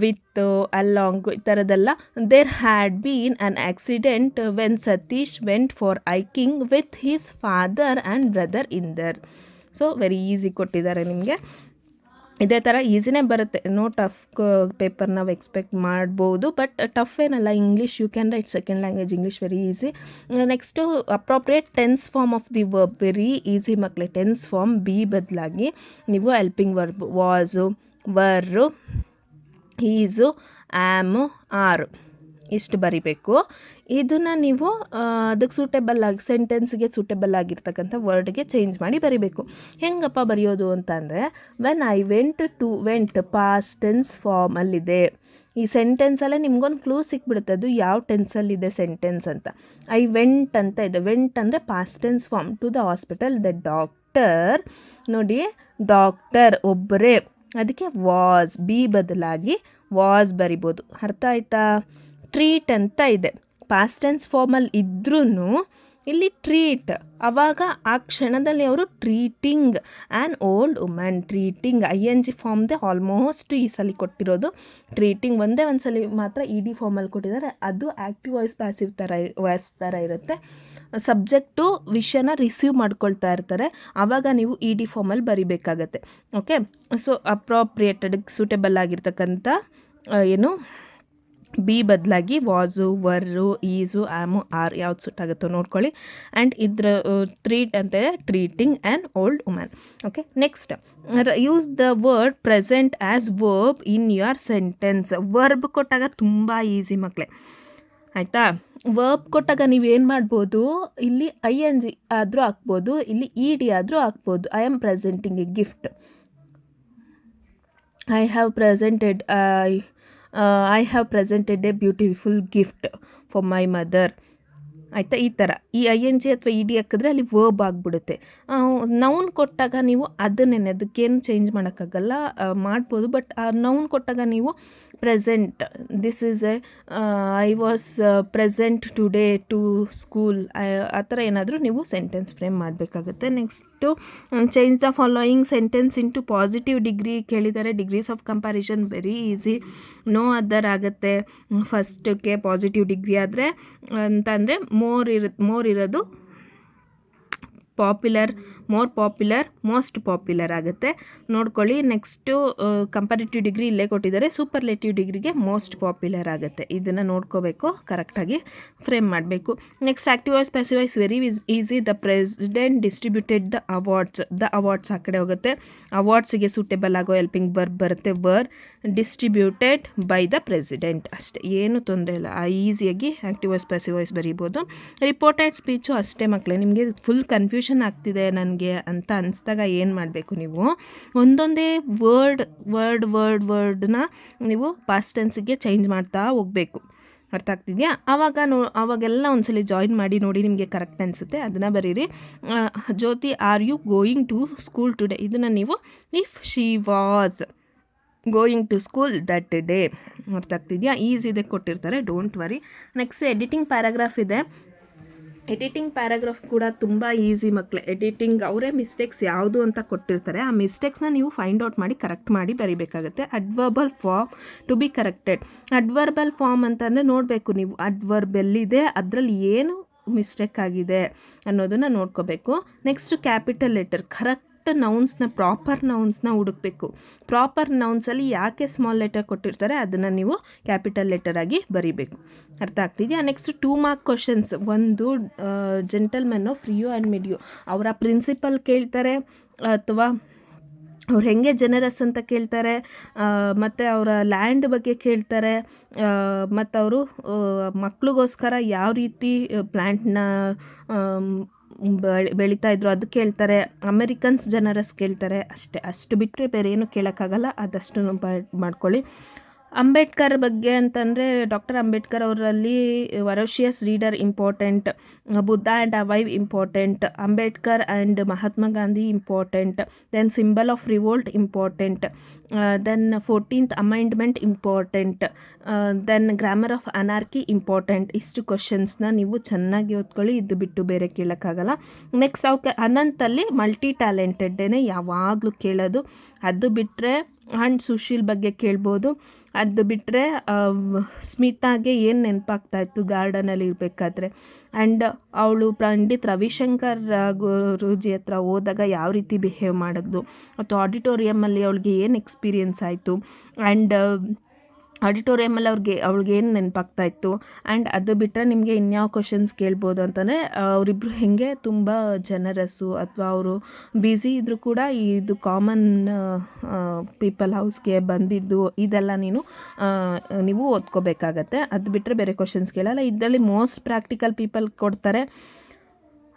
ವಿತ್, ಅಲಾಂಗ್ ಈ ಥರದ್ದೆಲ್ಲ. There had been an accident when Satish went for hiking with his father and brother in there. So very easy ಕೊಟ್ಟಿದ್ದಾರೆ ನಿಮಗೆ. ಇದೇ ಥರ ಈಸಿನೇ ಬರುತ್ತೆ, ನೋ ಟಫ್ ಪೇಪರ್ ನಾವು ಎಕ್ಸ್ಪೆಕ್ಟ್ ಮಾಡ್ಬೋದು, ಬಟ್ ಟಫ್ ಏನಲ್ಲ. English you can write, second language English very easy. Next appropriate tense form of the verb, very easy ಮಕ್ಕಳೇ. ಟೆನ್ಸ್ ಫಾರ್ಮ್ ಬಿ ಬದಲಾಗಿ ನೀವು helping verb was, were, is, am, ಆರು ಇಷ್ಟು ಬರಿಬೇಕು. ಇದನ್ನು ನೀವು ಅದಕ್ಕೆ ಸೂಟೇಬಲ್ ಆಗಿ ಸೆಂಟೆನ್ಸ್ಗೆ ಸೂಟೇಬಲ್ ಆಗಿರ್ತಕ್ಕಂಥ ವರ್ಡ್ಗೆ ಚೇಂಜ್ ಮಾಡಿ ಬರಿಬೇಕು. ಹೆಂಗಪ್ಪ ಬರೆಯೋದು ಅಂತಂದರೆ, when I went past tense ಫಾರ್ಮಲ್ಲಿದೆ. ಈ ಸೆಂಟೆನ್ಸಲ್ಲೇ ನಿಮ್ಗೊಂದು ಕ್ಲೂ ಸಿಕ್ಬಿಡುತ್ತೆ ಅದು ಯಾವ ಟೆನ್ಸಲ್ಲಿದೆ ಸೆಂಟೆನ್ಸ್ ಅಂತ. ಐ ವೆಂಟ್ ಅಂತ ಇದೆ, ವೆಂಟ್ ಅಂದರೆ past tense form, to the hospital, the doctor. ನೋಡಿ, ಡಾಕ್ಟರ್ ಒಬ್ಬರೇ, ಅದಕ್ಕೆ ವಾಸ್, ಬಿ ಬದಲಾಗಿ ವಾಸ್ ಬರಿಬೋದು. ಅರ್ಥ ಆಯ್ತಾ? ಟ್ರೀಟ್ ಅಂತ ಇದೆ, ಪಾಸ್ಟ್ ಟೆನ್ಸ್ ಫಾರ್ಮಲ್ಲಿ ಇದ್ರೂ ಇಲ್ಲಿ ಟ್ರೀಟ್, ಆವಾಗ ಆ ಕ್ಷಣದಲ್ಲಿ ಅವರು treating an old woman, treating ING ಫಾರ್ಮ್ದೆ ಆಲ್ಮೋಸ್ಟ್ ಈ ಸಲ ಕೊಟ್ಟಿರೋದು. ಟ್ರೀಟಿಂಗ್ ಒಂದೇ ಒಂದು ಸಲ ಮಾತ್ರ ED ಫಾರ್ಮಲ್ಲಿ ಕೊಟ್ಟಿದ್ದಾರೆ, ಅದು ಆ್ಯಕ್ಟಿವ್ ವಾಯ್ಸ್ ಪ್ಯಾಸಿವ್ ವಾಯ್ಸ್ ಥರ ಇರುತ್ತೆ. ಸಬ್ಜೆಕ್ಟು ವಿಷಯನ ರಿಸೀವ್ ಮಾಡ್ಕೊಳ್ತಾ ಇರ್ತಾರೆ, ಆವಾಗ ನೀವು ED ಫಾರ್ಮಲ್ಲಿ ಬರಿಬೇಕಾಗತ್ತೆ. ಓಕೆ, ಸೊ ಅಪ್ರೋಪ್ರಿಯೇಟೆಡ್ ಸೂಟೇಬಲ್ ಆಗಿರ್ತಕ್ಕಂಥ ಏನು ಬಿ ಬದಲಾಗಿ ವಾಸು, ವರ್ರು, ಈಸು, ಆ್ಯಮು, ಆರ್ ಯಾವ್ದು ಸೂಟ್ ಆಗುತ್ತೋ ನೋಡ್ಕೊಳ್ಳಿ. ಆ್ಯಂಡ್ ಇದ್ರ ಟ್ರೀಟ್ ಅಂತ ಇದೆ, treating an old woman. Okay, next use the word present as verb in your sentence. Verb ಕೊಟ್ಟಾಗ ತುಂಬ ಈಸಿ ಮಕ್ಕಳೇ, ಆಯಿತಾ? ವರ್ಬ್ ಕೊಟ್ಟಾಗ ನೀವೇನು ಮಾಡ್ಬೋದು, ಇಲ್ಲಿ ING ಆದರೂ ಹಾಕ್ಬೋದು, ಇಲ್ಲಿ ED ಆದರೂ ಹಾಕ್ಬೋದು. I am presenting A gift, I have presented A beautiful gift for my mother. ಆಯಿತಾ? ಈ ಥರ ಈ ING ಅಥವಾ ED ಹಾಕಿದ್ರೆ ಅಲ್ಲಿ ವರ್ಬ್ ಆಗಿಬಿಡುತ್ತೆ. ನೌನ್ ಕೊಟ್ಟಾಗ ನೀವು ಅದಕ್ಕೇನು ಚೇಂಜ್ ಮಾಡೋಕ್ಕಾಗಲ್ಲ, ಮಾಡ್ಬೋದು. ಬಟ್ ಆ ನೌನ್ ಕೊಟ್ಟಾಗ ನೀವು present, this is I was present today to school, ಆ ಥರ ಏನಾದರೂ ನೀವು ಸೆಂಟೆನ್ಸ್ ಫ್ರೇಮ್ ಮಾಡಬೇಕಾಗುತ್ತೆ. Next change the following sentence into positive degree ಕೇಳಿದ್ದಾರೆ. Degrees of comparison very easy, no other ಆಗುತ್ತೆ. ಫಸ್ಟಕ್ಕೆ ಪಾಸಿಟಿವ್ ಡಿಗ್ರಿ ಆದರೆ ಅಂತಂದರೆ ಮೋರ್ ಇರೋದು popular, more popular, most popular ಆಗುತ್ತೆ. ನೋಡ್ಕೊಳ್ಳಿ. ನೆಕ್ಸ್ಟು ಕಂಪ್ಯಾರಿಟಿವ್ ಡಿಗ್ರಿ ಇಲ್ಲೇ ಕೊಟ್ಟಿದ್ದಾರೆ, ಸೂಪರ್ಲೇಟಿವ್ ಡಿಗ್ರಿಗೆ ಮೋಸ್ಟ್ ಪಾಪ್ಯುಲರ್ ಆಗುತ್ತೆ. ಇದನ್ನು ನೋಡ್ಕೋಬೇಕು, ಕರೆಕ್ಟಾಗಿ ಫ್ರೇಮ್ ಮಾಡಬೇಕು. Next active voice passive voice very easy. The president distributed the awards ಆ ಕಡೆ ಹೋಗುತ್ತೆ. ಅವಾರ್ಡ್ಸಿಗೆ ಸೂಟೇಬಲ್ ಆಗೋ ಹೆಲ್ಪಿಂಗ್ ವರ್ಬ್ ಬರುತ್ತೆ, were distributed by the president. ಅಷ್ಟೇ, ಏನು ತೊಂದರೆ ಇಲ್ಲ, ಈಸಿಯಾಗಿ ಆ್ಯಕ್ಟಿವ್ ವಾಯ್ಸ್ ಪ್ಯಾಸಿವ್ ವಾಯ್ಸ್ ಬರೀಬೋದು. ರಿಪೋರ್ಟೆಡ್ ಸ್ಪೀಚು ಅಷ್ಟೇ ಮಕ್ಕಳೇ. ನಿಮಗೆ ಫುಲ್ ಕನ್ಫ್ಯೂಷನ್ ಆಗ್ತಿದೆ ನನಗೆ ಅಂತ ಅನಿಸ್ದಾಗ ಏನು ಮಾಡಬೇಕು, ನೀವು ಒಂದೊಂದೇ ವರ್ಡ್ನ ನೀವು ಪಾಸ್ಟ್ ಟೆನ್ಸಿಗೆ ಚೇಂಜ್ ಮಾಡ್ತಾ ಹೋಗಬೇಕು. ಅರ್ಥ ಆಗ್ತಿದೆಯಾ? ಆವಾಗೆಲ್ಲ ಒಂದ್ಸಲಿ ಜಾಯಿನ್ ಮಾಡಿ ನೋಡಿ, ನಿಮಗೆ ಕರೆಕ್ಟ್ ಅನಿಸುತ್ತೆ, ಅದನ್ನು ಬರೀರಿ. Jyothi, are you going to school today? ಇದನ್ನು ನೀವು if she was going to school that day. ಅರ್ಥ ಆಗ್ತಿದೆಯಾ? ಈಸಿದೆ ಕೊಟ್ಟಿರ್ತಾರೆ, don't worry. Next editing paragraph ಇದೆ. ಎಡಿಟಿಂಗ್ ಪ್ಯಾರಾಗ್ರಾಫ್ ಕೂಡ ತುಂಬ ಈಸಿ ಮಕ್ಕಳೇ. ಎಡಿಟಿಂಗ್ ಅವರೇ ಮಿಸ್ಟೇಕ್ಸ್ ಯಾವುದು ಅಂತ ಕೊಟ್ಟಿರ್ತಾರೆ, ಆ ಮಿಸ್ಟೇಕ್ಸ್ನ ನೀವು ಫೈಂಡ್ ಔಟ್ ಮಾಡಿ ಕರೆಕ್ಟ್ ಮಾಡಿ ಬರೀಬೇಕಾಗುತ್ತೆ. Adverbial form to be corrected. Adverbial form ಅಂತಂದರೆ ನೋಡಬೇಕು ನೀವು, ಅಡ್ವರ್ಬ್ ಎಲ್ಲಿದೆ, ಅದರಲ್ಲಿ ಏನು ಮಿಸ್ಟೇಕ್ ಆಗಿದೆ ಅನ್ನೋದನ್ನು ನೋಡ್ಕೋಬೇಕು. Next capital letter, correct proper ನೌನ್ಸ್ನ ಹುಡುಕಬೇಕು. ಪ್ರಾಪರ್ ನೌನ್ಸಲ್ಲಿ ಯಾಕೆ ಸ್ಮಾಲ್ ಲೆಟರ್ ಕೊಟ್ಟಿರ್ತಾರೆ ಅದನ್ನು ನೀವು ಕ್ಯಾಪಿಟಲ್ ಲೆಟರ್ ಆಗಿ ಬರೀಬೇಕು. ಅರ್ಥ ಆಗ್ತಿದೆಯಾ? Next 2 mark questions. ಒಂದು ಜೆಂಟಲ್ಮೆನ್ ಆಫ್ ರಿಯೋ ಆ್ಯಂಡ್ ಮಿಡಿಯೋ, ಅವರ ಪ್ರಿನ್ಸಿಪಲ್ ಕೇಳ್ತಾರೆ, ಅಥವಾ ಅವ್ರು ಹೆಂಗೆ ಜನರಸ್ ಅಂತ ಕೇಳ್ತಾರೆ, ಮತ್ತು ಅವರ ಲ್ಯಾಂಡ್ ಬಗ್ಗೆ ಕೇಳ್ತಾರೆ, ಮತ್ತು ಅವರು ಮಕ್ಳಿಗೋಸ್ಕರ ಯಾವ ರೀತಿ ಪ್ಲ್ಯಾಂಟ್ನ ಬೆಳೀತಾ ಇದ್ರು ಅದು ಕೇಳ್ತಾರೆ. ಅಮೆರಿಕನ್ಸ್ ಜನರಸ್ ಕೇಳ್ತಾರೆ, ಅಷ್ಟು ಬಿಟ್ಟರೆ ಬೇರೆ ಏನು ಕೇಳೋಕ್ಕಾಗಲ್ಲ, ಅದಷ್ಟು ಮಾಡ್ಕೊಳ್ಳಿ. ಅಂಬೇಡ್ಕರ್ ಬಗ್ಗೆ ಅಂತಂದರೆ ಡಾಕ್ಟರ್ ಅಂಬೇಡ್ಕರ್ ಅವರಲ್ಲಿ voracious reader important, Buddha and ಅವೈವ್ important, Ambedkar and Mahatma Gandhi important, then symbol of revolt important, then 14th amendment important, then grammar of anarchy important. ಇಷ್ಟು ಕ್ವಶನ್ಸ್ನ ನೀವು ಚೆನ್ನಾಗಿ ಓದ್ಕೊಳ್ಳಿ, ಇದು ಬಿಟ್ಟು ಬೇರೆ ಕೇಳೋಕ್ಕಾಗಲ್ಲ. ನೆಕ್ಸ್ಟ್ ಅವಕ್ಕೆ ಅನಂತಲ್ಲಿ ಮಲ್ಟಿ ಟ್ಯಾಲೆಂಟೆಡ್ಡೇ ಯಾವಾಗಲೂ ಕೇಳೋದು, ಅದು ಬಿಟ್ಟರೆ ಆ್ಯಂಡ್ ಸುಶೀಲ್ ಬಗ್ಗೆ ಕೇಳ್ಬೋದು. ಅದು ಬಿಟ್ಟರೆ ಸ್ಮಿತಾಗೆ ಏನು ನೆನಪಾಗ್ತಾಯಿತ್ತು ಗಾರ್ಡನಲ್ಲಿ ಇರಬೇಕಾದ್ರೆ, ಆ್ಯಂಡ್ ಅವಳು ಪಂಡಿತ್ ರವಿಶಂಕರ್ ಗುರೂಜಿ ಹತ್ರ ಹೋದಾಗ ಯಾವ ರೀತಿ ಬಿಹೇವ್ ಮಾಡಿದ್ಲು, ಅಥವಾ ಆಡಿಟೋರಿಯಮಲ್ಲಿ ಅವಳಿಗೆ ಏನು ಎಕ್ಸ್ಪೀರಿಯೆನ್ಸ್ ಆಯಿತು, ಆ್ಯಂಡ್ ಆಡಿಟೋರಿಯಮಲ್ಲಿ ಅವ್ಳಿಗೆ ಏನು ನೆನಪಾಗ್ತಾ ಇತ್ತು. ಆ್ಯಂಡ್ ಅದು ಬಿಟ್ಟರೆ ನಿಮಗೆ ಇನ್ಯಾವ ಕ್ವಶನ್ಸ್ ಕೇಳ್ಬೋದು ಅಂತಂದರೆ, ಅವರಿಬ್ಬರು ಹೇಗೆ ತುಂಬ ಜನರಸ್ಸು, ಅಥವಾ ಅವರು ಬ್ಯುಸಿ ಇದ್ದರೂ ಕೂಡ ಇದು ಕಾಮನ್ ಪೀಪಲ್ ಹೌಸ್ಗೆ ಬಂದಿದ್ದು, ಇದೆಲ್ಲ ನೀವು ಓದ್ಕೋಬೇಕಾಗತ್ತೆ. ಅದು ಬಿಟ್ಟರೆ ಬೇರೆ ಕ್ವಶನ್ಸ್ ಕೇಳಲ್ಲ. ಇದರಲ್ಲಿ ಮೋಸ್ಟ್ ಪ್ರಾಕ್ಟಿಕಲ್ ಪೀಪಲ್ ಕೊಡ್ತಾರೆ.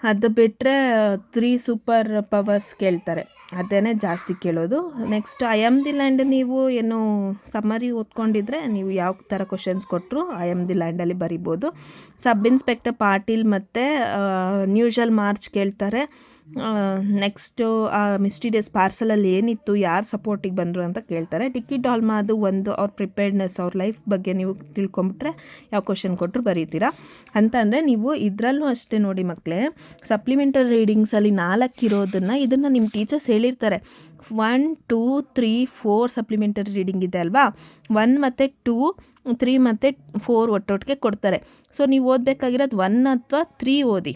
ಅದು ಬಿಟ್ಟರೆ 3 ಸೂಪರ್ ಪವರ್ಸ್ ಕೇಳ್ತಾರೆ, ಅದೇ ಜಾಸ್ತಿ ಕೇಳೋದು. Next I am the land ನೀವು ಏನು ಸಮ್ಮರಿ ಓದ್ಕೊಂಡಿದ್ರೆ ನೀವು ಯಾವ ಥರ ಕ್ವಶನ್ಸ್ ಕೊಟ್ಟರು ಐ ಆಮ್ ದಿ ಲ್ಯಾಂಡಲ್ಲಿ ಬರಿಬೋದು. ಸಬ್ ಇನ್ಸ್ಪೆಕ್ಟರ್ ಪಾಟೀಲ್ ಮತ್ತು ನ್ಯೂಶಲ್ ಮಾರ್ಚ್ ಕೇಳ್ತಾರೆ. ನೆಕ್ಸ್ಟು ಮಿಸ್ಟೀರಿಯಸ್ ಪಾರ್ಸಲಲ್ಲಿ ಏನಿತ್ತು, ಯಾರು ಸಪೋರ್ಟಿಗೆ ಬಂದರು ಅಂತ ಕೇಳ್ತಾರೆ. ಟಿಕ್ಕಿ ಡಾಲ್ಮಾ ಅದು ಒಂದು ಅವ್ರ ಪ್ರಿಪೇರ್ಡ್ನೆಸ್, ಅವ್ರ ಲೈಫ್ ಬಗ್ಗೆ ನೀವು ತಿಳ್ಕೊಂಬಿಟ್ರೆ ಯಾವ ಕ್ವಶನ್ ಕೊಟ್ಟರು ಬರೀತೀರಾ ಅಂತ. ಅಂದರೆ ನೀವು ಇದರಲ್ಲೂ ಅಷ್ಟೇ ನೋಡಿ ಮಕ್ಕಳೇ, ಸಪ್ಲಿಮೆಂಟರಿ ರೀಡಿಂಗ್ಸಲ್ಲಿ 4 ಇರೋದನ್ನು ಇದನ್ನು ನಿಮ್ಮ ಟೀಚರ್ಸ್ ಹೇಳಿರ್ತಾರೆ. 1, 2, 3, 4 ಸಪ್ಲಿಮೆಂಟರಿ ರೀಡಿಂಗ್ ಇದೆ ಅಲ್ವಾ, 1 ಮತ್ತು 2, 3 ಮತ್ತು 4 ಒಟ್ಟೊಟ್ಟಿಗೆ ಕೊಡ್ತಾರೆ. ಸೊ ನೀವು ಓದಬೇಕಾಗಿರೋದು 1 ಅಥವಾ 3 ಓದಿ,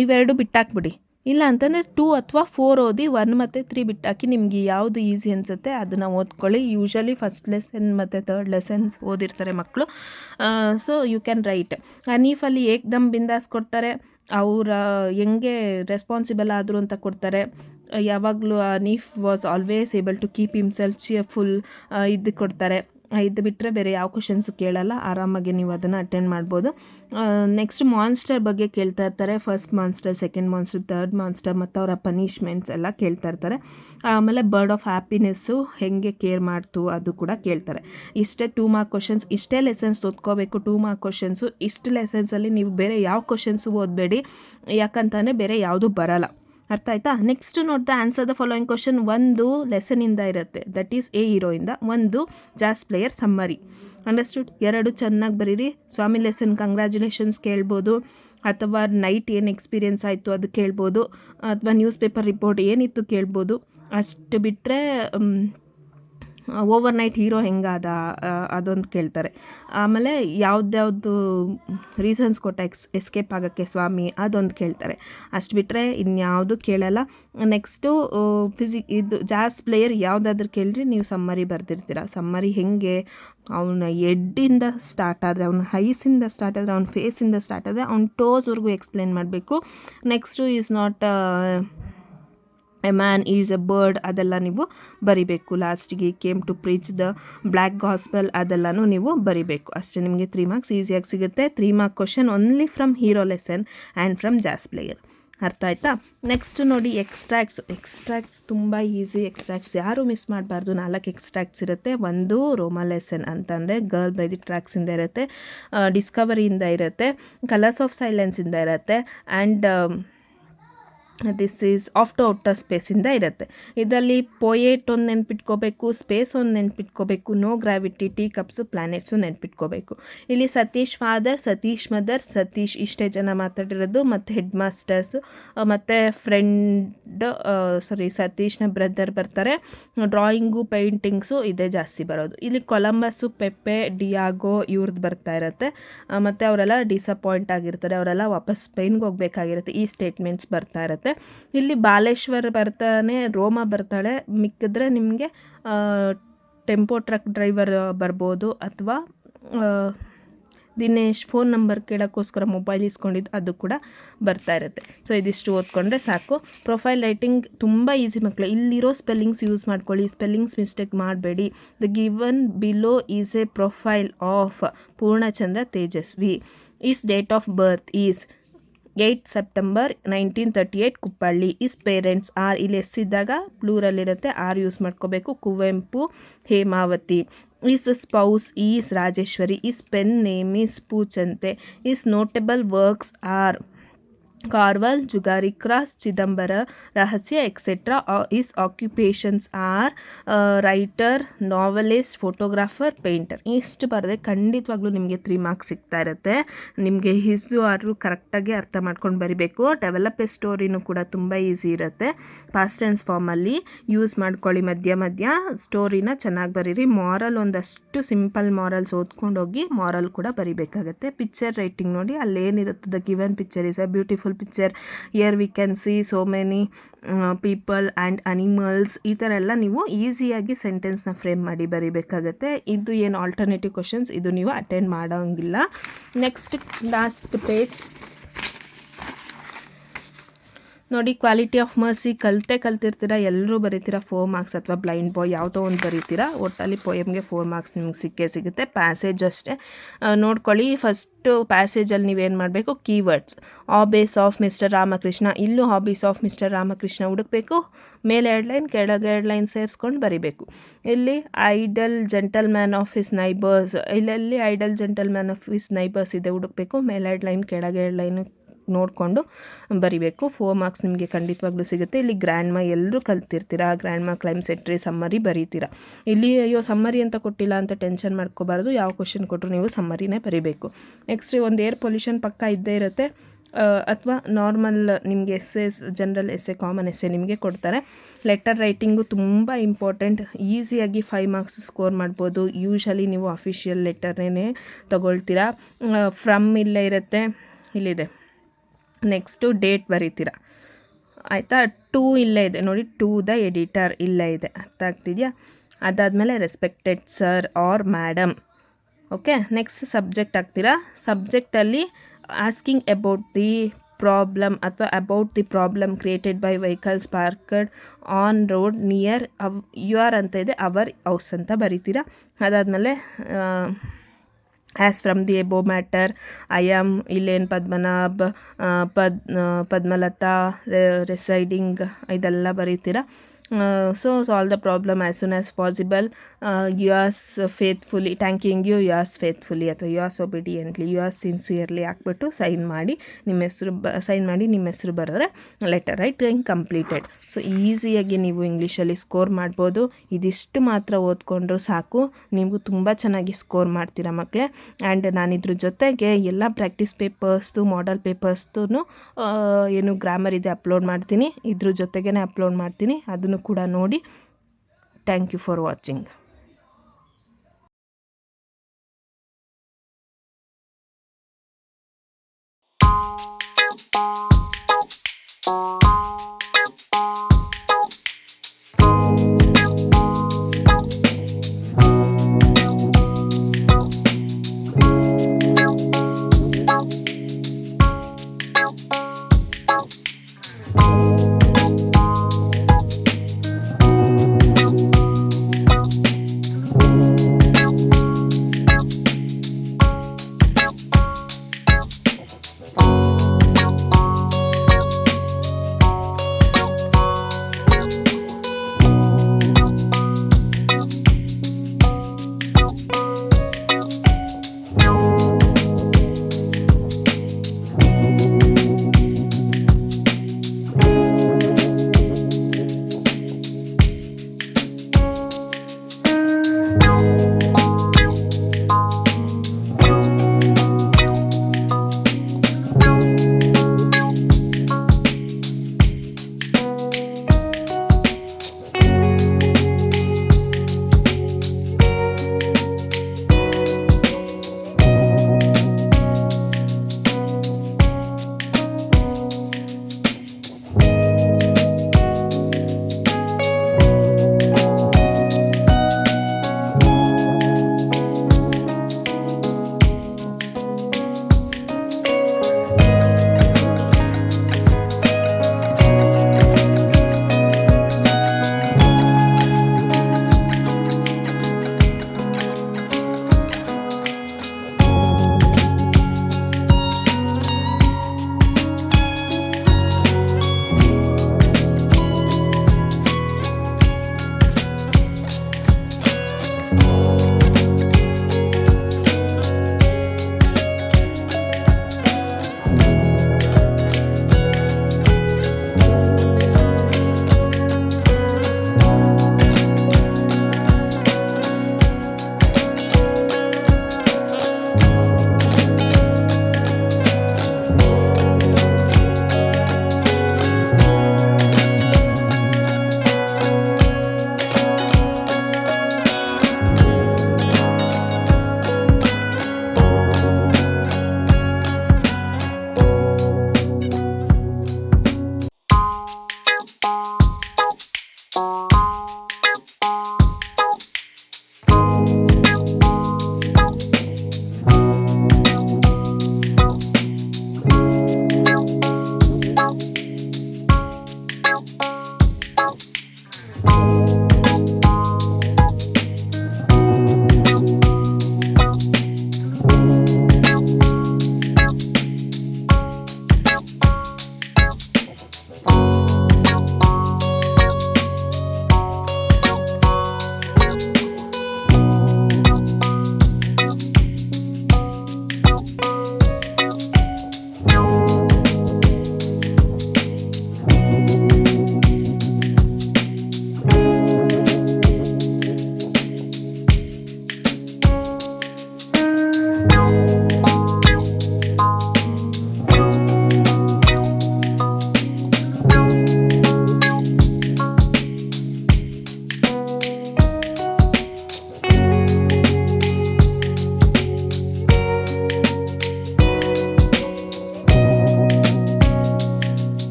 ಇವೆರಡು ಬಿಟ್ಟಾಕ್ಬಿಡಿ. ಇಲ್ಲ ಅಂತಂದರೆ 2 ಅಥವಾ 4 ಓದಿ, 1 ಮತ್ತು 3 ಬಿಟ್ಟಾಕಿ. ನಿಮಗೆ ಯಾವುದು ಈಸಿ ಅನಿಸುತ್ತೆ ಅದನ್ನು ಓದ್ಕೊಳ್ಳಿ. ಯೂಶಲಿ ಫಸ್ಟ್ ಲೆಸನ್ ಮತ್ತು ಥರ್ಡ್ ಲೆಸನ್ಸ್ ಓದಿರ್ತಾರೆ ಮಕ್ಕಳು. So you can write. ಹನೀಫಲ್ಲಿ ಏಕ್ದಮ್ ಬಿಂದಾಸ್ ಕೊಡ್ತಾರೆ, ಅವರ ಹೆಂಗೆ ರೆಸ್ಪಾನ್ಸಿಬಲ್ ಆದರು ಅಂತ ಕೊಡ್ತಾರೆ. ಯಾವಾಗಲೂ Hanif was always able to keep himself cheerful, ಇದು ಕೊಡ್ತಾರೆ. ಇದು ಬಿಟ್ಟರೆ ಬೇರೆ ಯಾವ ಕ್ವಶನ್ಸು ಕೇಳಲ್ಲ, ಆರಾಮಾಗಿ ನೀವು ಅದನ್ನು ಅಟೆಂಡ್ ಮಾಡ್ಬೋದು. ನೆಕ್ಸ್ಟ್ ಮಾನ್ಸ್ಟರ್ ಬಗ್ಗೆ ಕೇಳ್ತಾ ಇರ್ತಾರೆ. First monster, second monster, third monster ಮತ್ತು ಅವರ ಪನಿಷ್ಮೆಂಟ್ಸ್ ಎಲ್ಲ ಕೇಳ್ತಾ ಇರ್ತಾರೆ. ಆಮೇಲೆ ಬರ್ಡ್ ಆಫ್ ಹ್ಯಾಪಿನೆಸ್ಸು ಹೆಂಗೆ ಕೇರ್ ಮಾಡ್ತು ಅದು ಕೂಡ ಕೇಳ್ತಾರೆ. ಇಷ್ಟೇ 2 ಮಾರ್ಕ್ ಕ್ವಶನ್ಸ್, ಇಷ್ಟೇ ಲೆಸನ್ಸ್ ಓದ್ಕೋಬೇಕು. 2 mark questions. ಇಷ್ಟು ಲೆಸನ್ಸಲ್ಲಿ ನೀವು ಬೇರೆ ಯಾವ ಕ್ವಶನ್ಸು ಓದಬೇಡಿ, ಯಾಕಂತಂದರೆ ಬೇರೆ ಯಾವುದೂ ಬರಲ್ಲ. ಅರ್ಥ ಆಯ್ತಾ? ನೆಕ್ಸ್ಟ್ ನೋಡ್ತಾ ಆನ್ಸರ್ ದ ಫಾಲೋಯಿಂಗ್ ಕ್ವಶನ್. ಒಂದು ಲೆಸನಿಂದ ಇರುತ್ತೆ, ದಟ್ ಈಸ್ ಎ ಹೀರೋಯಿಂದ. ಒಂದು ಜಾಸ್ ಪ್ಲೇಯರ್ ಸಮ್ಮರಿ. ಅಂಡರ್ಸ್ಟುಡ್? 2 ಚೆನ್ನಾಗಿ ಬರೀರಿ. ಸ್ವಾಮಿ ಲೆಸನ್ ಕಂಗ್ರ್ಯಾಚುಲೇಷನ್ಸ್ ಕೇಳ್ಬೋದು, ಅಥವಾ ನೈಟ್ ಏನು ಎಕ್ಸ್ಪೀರಿಯೆನ್ಸ್ ಆಯಿತು ಅದು ಕೇಳ್ಬೋದು, ಅಥವಾ ನ್ಯೂಸ್ ಪೇಪರ್ ರಿಪೋರ್ಟ್ ಏನಿತ್ತು ಕೇಳ್ಬೋದು. ಅಷ್ಟು ಬಿಟ್ಟರೆ ಓವರ್ ನೈಟ್ ಹೀರೋ ಹೆಂಗಾದ ಅದೊಂದು ಕೇಳ್ತಾರೆ. ಆಮೇಲೆ ಯಾವ್ದ್ಯಾವುದು ರೀಸನ್ಸ್ ಕೊಟ್ಟ ಎಸ್ಕೇಪ್ ಆಗೋಕ್ಕೆ ಸ್ವಾಮಿ ಅದೊಂದು ಕೇಳ್ತಾರೆ. ಅಷ್ಟು ಬಿಟ್ಟರೆ ಇನ್ಯಾವುದು ಕೇಳಲ್ಲ. ನೆಕ್ಸ್ಟು ಇದು ಜಾಸ್ ಪ್ಲೇಯರ್ ಯಾವುದಾದ್ರೂ ಕೇಳಿರಿ, ನೀವು ಸಮ್ಮರಿ ಬರ್ದಿರ್ತೀರ. ಸಮ್ಮರಿ ಹೆಂಗೆ, ಅವನ ಎಡ್ಡಿಂದ ಸ್ಟಾರ್ಟ್ ಆದರೆ, ಅವನ ಹೈಸಿಂದ ಸ್ಟಾರ್ಟ್ ಆದರೆ, ಅವನ ಫೇಸಿಂದ ಸ್ಟಾರ್ಟ್ ಆದರೆ, ಅವ್ನ ಟೋಸ್ವರೆಗೂ ಎಕ್ಸ್ಪ್ಲೇನ್ ಮಾಡಬೇಕು. Next is not a man, is a bird, ಅದೆಲ್ಲ ನೀವು ಬರಿಬೇಕು. ಲಾಸ್ಟಿಗೆ came to preach the black gospel, ಅದೆಲ್ಲನೂ ನೀವು ಬರಿಬೇಕು. ಅಷ್ಟೇ. ನಿಮಗೆ 3 ಮಾರ್ಕ್ಸ್ ಈಸಿಯಾಗಿ ಸಿಗುತ್ತೆ. 3 mark question only from hero lesson and from jazz player. ಅರ್ಥ ಆಯ್ತಾ? ನೆಕ್ಸ್ಟ್ ನೋಡಿ ಎಕ್ಸ್ಟ್ರಾಕ್ಟ್ಸ್ ತುಂಬ ಈಸಿ. ಎಕ್ಸ್ಟ್ರಾಕ್ಟ್ಸ್ ಯಾರೂ ಮಿಸ್ ಮಾಡಬಾರ್ದು. 4 ಎಕ್ಸ್ಟ್ರಾಕ್ಟ್ಸ್ ಇರುತ್ತೆ. ಒಂದು ರೋಮಾ ಲೆಸನ್ ಅಂತಂದರೆ ಗರ್ಲ್ ಬೈ ದಿ ಟ್ರ್ಯಾಕ್ಸಿಂದ ಇರುತ್ತೆ, ಡಿಸ್ಕವರಿಯಿಂದ ಇರುತ್ತೆ, ಕಲರ್ಸ್ ಆಫ್ ಸೈಲೆನ್ಸಿಂದ ಇರುತ್ತೆ, and this is after outer ಸ್ಪೇಸಿಂದ ಇರುತ್ತೆ. ಇದರಲ್ಲಿ ಪೋಯೆಟ್ ಒಂದು ನೆನ್ಪಿಟ್ಕೋಬೇಕು, ಸ್ಪೇಸ್ ಒಂದು ನೆನ್ಪಿಟ್ಕೋಬೇಕು, no gravity, tea cups, planets ನೆನ್ಪಿಟ್ಕೋಬೇಕು. ಇಲ್ಲಿ ಸತೀಶ್ ಫಾದರ್, ಸತೀಶ್ ಮದರ್, ಸತೀಶ್ ಇಷ್ಟೇ ಜನ ಮಾತಾಡಿರೋದು, ಮತ್ತು ಹೆಡ್ ಮಾಸ್ಟರ್ಸು ಮತ್ತು ಸತೀಶ್ನ ಬ್ರದರ್ ಬರ್ತಾರೆ. ಡ್ರಾಯಿಂಗು, ಪೇಂಟಿಂಗ್ಸು ಇದೇ ಜಾಸ್ತಿ ಬರೋದು. ಇಲ್ಲಿ ಕೊಲಂಬಸ್ಸು, ಪೆಪ್ಪೆ, ಡಿಯಾಗೋ ಇವ್ರದ್ದು ಬರ್ತಾ ಇರುತ್ತೆ. ಮತ್ತು ಅವರೆಲ್ಲ ಡಿಸಪಾಯಿಂಟ್ ಆಗಿರ್ತಾರೆ, ಅವರೆಲ್ಲ ವಾಪಸ್ ಸ್ಪೇನ್ಗೆ ಹೋಗ್ಬೇಕಾಗಿರುತ್ತೆ. ಈ ಸ್ಟೇಟ್ಮೆಂಟ್ಸ್ ಬರ್ತಾ ಇರುತ್ತೆ. ಇಲ್ಲಿ ಬಾಲೇಶ್ವರ್ ಬರ್ತಾನೆ, ರೋಮಾ ಬರ್ತಾಳೆ. ಮಿಕ್ಕಿದ್ರೆ ನಿಮಗೆ ಟೆಂಪೋ ಟ್ರಕ್ ಡ್ರೈವರ್ ಬರ್ಬೋದು, ಅಥವಾ ದಿನೇಶ್ ಫೋನ್ ನಂಬರ್ ಕೇಳೋಕ್ಕೋಸ್ಕರ ಮೊಬೈಲ್ ಇಸ್ಕೊಂಡಿದ್ದು ಅದು ಕೂಡ ಬರ್ತಾ ಇರುತ್ತೆ. ಸೊ ಇದಿಷ್ಟು ಓದ್ಕೊಂಡ್ರೆ ಸಾಕು. ಪ್ರೊಫೈಲ್ ರೈಟಿಂಗ್ ತುಂಬ ಈಸಿ ಮಕ್ಕಳು. ಇಲ್ಲಿರೋ ಸ್ಪೆಲ್ಲಿಂಗ್ಸ್ ಯೂಸ್ ಮಾಡ್ಕೊಳ್ಳಿ, ಸ್ಪೆಲ್ಲಿಂಗ್ಸ್ ಮಿಸ್ಟೇಕ್ ಮಾಡಬೇಡಿ. The given below is a profile of Poornachandra Tejaswi. Is date of birth is 8 September 1938 Kuppalli. Is parents are, ಇಲ್ಲಿ ಎಸ್ಸಿದ್ದಾಗ ಪ್ಲೂರಲ್ ಇರುತ್ತೆ, ಆರ್ ಯೂಸ್ ಮಾಡ್ಕೋಬೇಕು. Kuvempu, Hemavathi. Is spouse is Rajeshwari. Is pen name is Poochante. Is notable works are Karvalo, Jugari Cross, Chidambara Rahasya etcetera. Is occupations are writer, novelist, photographer, painter. ಇಷ್ಟು ಬರೆದ್ರೆ ಖಂಡಿತವಾಗ್ಲೂ ನಿಮಗೆ 3 marks ಸಿಗ್ತಾ ಇರುತ್ತೆ. ನಿಮಗೆ ಹಿಸ್ಸು ಆರು ಕರೆಕ್ಟಾಗಿ ಅರ್ಥ ಮಾಡ್ಕೊಂಡು ಬರಿಬೇಕು. ಡೆವಲಪ್ ಎ ಸ್ಟೋರಿನೂ ಕೂಡ ತುಂಬ ಈಸಿ ಇರುತ್ತೆ. ಪಾಸ್ಟ್ ಟೆನ್ಸ್ ಫಾರ್ಮಲ್ಲಿ ಯೂಸ್ ಮಾಡ್ಕೊಳ್ಳಿ ಮಧ್ಯ ಮಧ್ಯ. ಸ್ಟೋರಿನ ಚೆನ್ನಾಗಿ ಬರೀರಿ. ಮಾರಲ್ ಒಂದಷ್ಟು ಸಿಂಪಲ್ ಮಾರಲ್ಸ್ ಓದ್ಕೊಂಡು ಹೋಗಿ ಮಾರಲ್ ಕೂಡ ಬರಿಬೇಕಾಗತ್ತೆ. ಪಿಕ್ಚರ್ ರೈಟಿಂಗ್ ನೋಡಿ, ಅಲ್ಲೇನಿರುತ್ತೆ, the given picture is a beautiful picture, here we can see so many people and animals. ಈ ಥರ ಎಲ್ಲ ನೀವು ಈಸಿಯಾಗಿ ಸೆಂಟೆನ್ಸ್ನ ಫ್ರೇಮ್ ಮಾಡಿ ಬರಿಬೇಕಾಗತ್ತೆ. ಇದು ಏನು ಆಲ್ಟರ್ನೇಟಿವ್ ಕ್ವಶನ್ಸ್, ಇದು ನೀವು ಅಟೆಂಡ್ ಮಾಡೋಂಗಿಲ್ಲ. ನೆಕ್ಸ್ಟ್ ಲಾಸ್ಟ್ ಪೇಜ್ ನೋಡಿ, ಕ್ವಾಲಿಟಿ ಆಫ್ ಮರ್ಸಿ ಕಲ್ತಿರ್ತೀರ, ಎಲ್ಲರೂ ಬರೀತೀರಾ 4 ಮಾರ್ಕ್ಸ್, ಅಥವಾ ಬ್ಲೈಂಡ್ ಬಾಯ್ ಯಾವುದೋ ಒಂದು ಬರೀತೀರಾ. ಒಟ್ಟಲ್ಲಿ ಪೋಯಮ್ಗೆ 4 ಮಾರ್ಕ್ಸ್ ನಿಮ್ಗೆ ಸಿಗುತ್ತೆ. ಪ್ಯಾಸೇಜ್ ಅಷ್ಟೇ ನೋಡ್ಕೊಳ್ಳಿ. ಫಸ್ಟು ಪ್ಯಾಸೇಜಲ್ಲಿ ನೀವೇನು ಮಾಡಬೇಕು, keywords hobbies of mister Ramakrishna. ಇಲ್ಲೂ ಹಾಬೀಸ್ ಆಫ್ ಮಿಸ್ಟರ್ ರಾಮಕೃಷ್ಣ ಹುಡುಕಬೇಕು. ಮೇಲೆ 2 ಲೈನ್, ಕೆಳಗೆ 2 ಲೈನ್ ಸೇರಿಸ್ಕೊಂಡು ಬರಿಬೇಕು. ಇಲ್ಲಿ idle gentleman of his neighbours, ಇಲ್ಲೆಲ್ಲಿ idle gentleman of his neighbours ಇದೆ, ಹುಡುಕಬೇಕು. ಮೇಲೆ 2 ಲೈನ್, ಕೆಳಗೆ 2 ಲೈನು ನೋಡಿಕೊಂಡು ಬರಿಬೇಕು. 4 ಮಾರ್ಕ್ಸ್ ನಿಮಗೆ ಖಂಡಿತವಾಗ್ಲೂ ಸಿಗುತ್ತೆ. ಇಲ್ಲಿ ಗ್ರ್ಯಾಂಡ್ ಮಾ ಎಲ್ಲರೂ ಕಲ್ತಿರ್ತೀರಾ. ಗ್ರ್ಯಾಂಡ್ ಮಾ, ಕ್ಲೈಮ್, ಸೆಟ್ರಿ, ಸಮ್ಮರಿ ಬರೀತೀರಾ. ಇಲ್ಲಿ ಅಯ್ಯೋ ಸಮ್ಮರಿ ಅಂತ ಕೊಟ್ಟಿಲ್ಲ ಅಂತ ಟೆನ್ಷನ್ ಮಾಡ್ಕೋಬಾರ್ದು. ಯಾವ ಕ್ವಶನ್ ಕೊಟ್ಟರು ನೀವು ಸಮ್ಮರಿನೇ ಬರೀಬೇಕು. ನೆಕ್ಸ್ಟ್ ಒಂದು ಏರ್ ಪೊಲ್ಯೂಷನ್ ಪಕ್ಕ ಇದ್ದೇ ಇರುತ್ತೆ, ಅಥವಾ ನಾರ್ಮಲ್ ನಿಮಗೆ essays, general essay, common essay ನಿಮಗೆ ಕೊಡ್ತಾರೆ. ಲೆಟರ್ ರೈಟಿಂಗು ತುಂಬ ಇಂಪಾರ್ಟೆಂಟ್. ಈಸಿಯಾಗಿ 5 ಮಾರ್ಕ್ಸ್ ಸ್ಕೋರ್ ಮಾಡ್ಬೋದು. ಯೂಶಲಿ ನೀವು ಅಫಿಷಿಯಲ್ ಲೆಟರ್ನೇ ತಗೊಳ್ತೀರಾ. ಫ್ರಮ್ ಇಲ್ಲೇ ಇರುತ್ತೆ, ಇಲ್ಲಿದೆ. ನೆಕ್ಸ್ಟು ಡೇಟ್ ಬರೀತೀರ, ಆಯಿತಾ. 2 ಇಲ್ಲೇ ಇದೆ ನೋಡಿ, ಟು ದ ಎಡಿಟರ್ ಇಲ್ಲೇ ಇದೆ, ಅರ್ಥ ಆಗ್ತಿದೆಯಾ. ಅದಾದಮೇಲೆ respected sir or madam. Okay, next subject ಹಾಕ್ತೀರಾ. ಸಬ್ಜೆಕ್ಟಲ್ಲಿ ಆಸ್ಕಿಂಗ್ ಅಬೌಟ್ ದಿ ಪ್ರಾಬ್ಲಮ್, ಅಥವಾ about the problem created by vehicles parked on road near your ಅಂತ ಇದೆ, ಅವರ್ ಹೌಸ್ ಅಂತ ಬರೀತೀರಾ. ಅದಾದಮೇಲೆ as from the above matter, I am ಇಲ್ಲೇನು Padmanabh, Padmalatha residing, ಇದೆಲ್ಲ ಬರೀತೀರಾ. So solve the problem as soon as possible. Yours faithfully, thanking you yours faithfully, ಅಥವಾ yours obediently, yours sincerely ಹಾಕ್ಬಿಟ್ಟು ಸೈನ್ ಮಾಡಿ ನಿಮ್ಮ ಹೆಸರು ಬರೆದ್ರೆ ಲೆಟರ್ ರೈಟಿಂಗ್ ಕಂಪ್ಲೀಟೆಡ್. ಸೊ ಈಸಿಯಾಗಿ ನೀವು ಇಂಗ್ಲೀಷಲ್ಲಿ ಸ್ಕೋರ್ ಮಾಡ್ಬೋದು. ಇದಿಷ್ಟು ಮಾತ್ರ ಓದ್ಕೊಂಡ್ರು ಸಾಕು, ನೀವು ತುಂಬ ಚೆನ್ನಾಗಿ ಸ್ಕೋರ್ ಮಾಡ್ತೀರಾ ಮಕ್ಕಳೇ. ಆ್ಯಂಡ್ ನಾನಿದ್ರ ಜೊತೆಗೆ ಎಲ್ಲ ಪ್ರಾಕ್ಟೀಸ್ ಪೇಪರ್ಸ್ದು, ಮಾಡೆಲ್ ಪೇಪರ್ಸ್ದು ಏನು ಗ್ರಾಮರ್ ಇದೆ ಅಪ್ಲೋಡ್ ಮಾಡ್ತೀನಿ, ಇದ್ರ ಜೊತೆಗೇ ಅಪ್ಲೋಡ್ ಮಾಡ್ತೀನಿ, ಅದನ್ನು ಕೂಡ ನೋಡಿ. Thank you for watching.